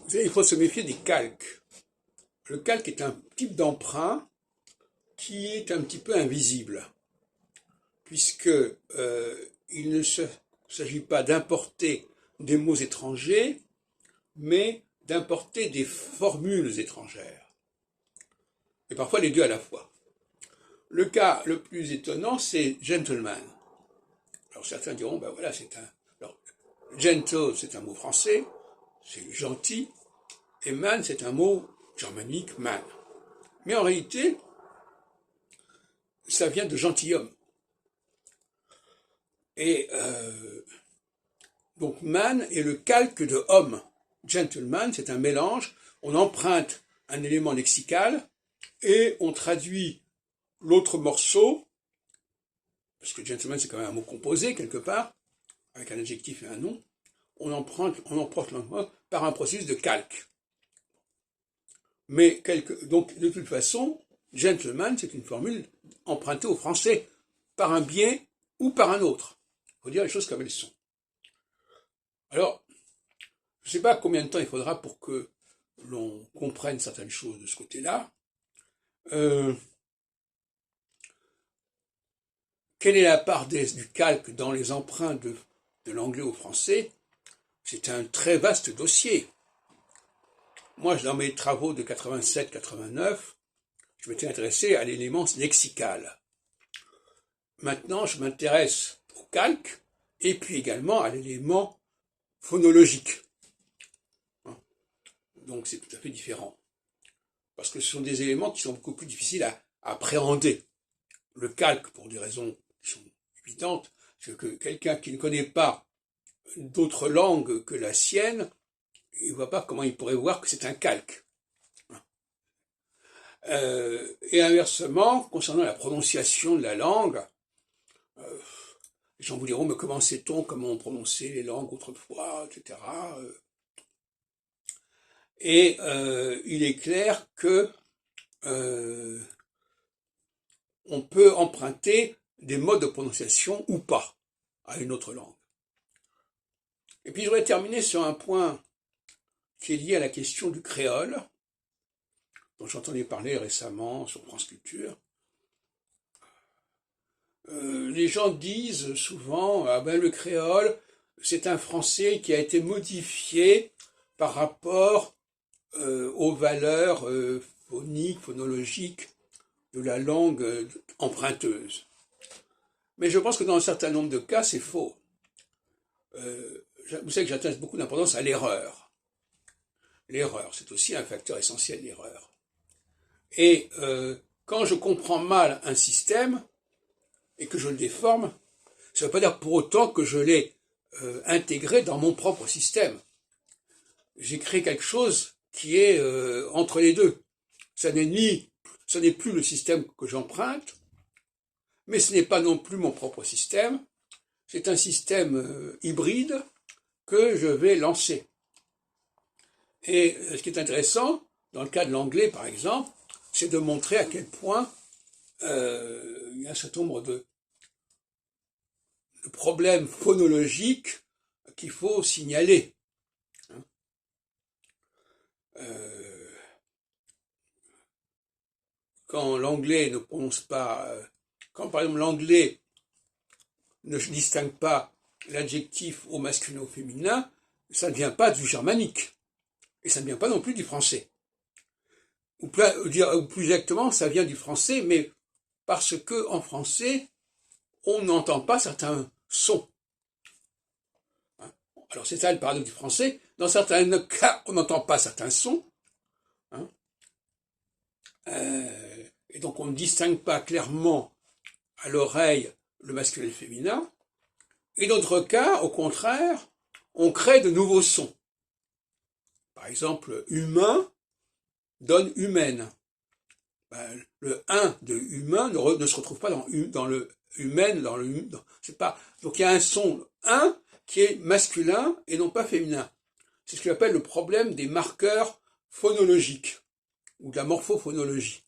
Vous savez, il faut se méfier des calques. Le calque est un type d'emprunt qui est un petit peu invisible, puisque il ne s'agit pas d'importer des mots étrangers, mais d'importer des formules étrangères. Et parfois les deux à la fois. Le cas le plus étonnant, c'est gentleman. Alors certains diront, ben voilà, c'est un... Alors, gentle, c'est un mot français, c'est gentil, et man, c'est un mot germanique, man. Mais en réalité, ça vient de gentilhomme. Et donc man est le calque de homme. Gentleman, c'est un mélange, on emprunte un élément lexical et on traduit l'autre morceau, parce que gentleman c'est quand même un mot composé quelque part, avec un adjectif et un nom, on emprunte l'emploi par un processus de calque. Mais donc de toute façon, gentleman c'est une formule empruntée au français par un biais ou par un autre. Il faut dire les choses comme elles sont. Alors, je ne sais pas combien de temps il faudra pour que l'on comprenne certaines choses de ce côté-là. Quelle est la part du calque dans les emprunts de l'anglais au français? C'est un très vaste dossier. Moi, dans mes travaux de 87-89, je m'étais intéressé à l'élément lexical. Maintenant, je m'intéresse au calque et puis également à l'élément phonologique. Donc c'est tout à fait différent. Parce que ce sont des éléments qui sont beaucoup plus difficiles à appréhender. Le calque, pour des raisons qui sont évidentes, c'est que quelqu'un qui ne connaît pas d'autres langues que la sienne, il ne voit pas comment il pourrait voir que c'est un calque. Et inversement, concernant la prononciation de la langue, les gens vous diront, mais comment sait-on comment on prononçait les langues autrefois, etc. Et il est clair que on peut emprunter des modes de prononciation ou pas à une autre langue. Et puis je voudrais terminer sur un point qui est lié à la question du créole, dont j'entendais parler récemment sur France Culture. Les gens disent souvent, ah ben le créole, c'est un français qui a été modifié par rapport aux valeurs phoniques, phonologiques de la langue emprunteuse. Mais je pense que dans un certain nombre de cas, c'est faux. Vous savez que j'attache beaucoup d'importance à l'erreur. L'erreur, c'est aussi un facteur essentiel, l'erreur. Et quand je comprends mal un système et que je le déforme, ça ne veut pas dire pour autant que je l'ai intégré dans mon propre système. J'ai créé quelque chose qui est entre les deux. Ce n'est plus le système que j'emprunte, mais ce n'est pas non plus mon propre système. C'est un système hybride que je vais lancer. Et ce qui est intéressant, dans le cas de l'anglais par exemple, c'est de montrer à quel point il y a un certain nombre de problèmes phonologiques qu'il faut signaler. Quand l'anglais ne prononce pas, quand par exemple l'anglais ne distingue pas l'adjectif au masculin ou au féminin, ça ne vient pas du germanique. Et ça ne vient pas non plus du français. Ou plus exactement, ça vient du français, mais parce que en français, on n'entend pas certains sons. Alors c'est ça le paradoxe du français. Dans certains cas, on n'entend pas certains sons. Et donc on ne distingue pas clairement à l'oreille le masculin et le féminin. Et d'autres cas, au contraire, on crée de nouveaux sons. Par exemple, humain donne humaine. Ben, le 1 de humain ne se retrouve pas dans le humaine, c'est pas. Donc il y a un son 1 qui est masculin et non pas féminin. C'est ce que j'appelle le problème des marqueurs phonologiques ou de la morphophonologie.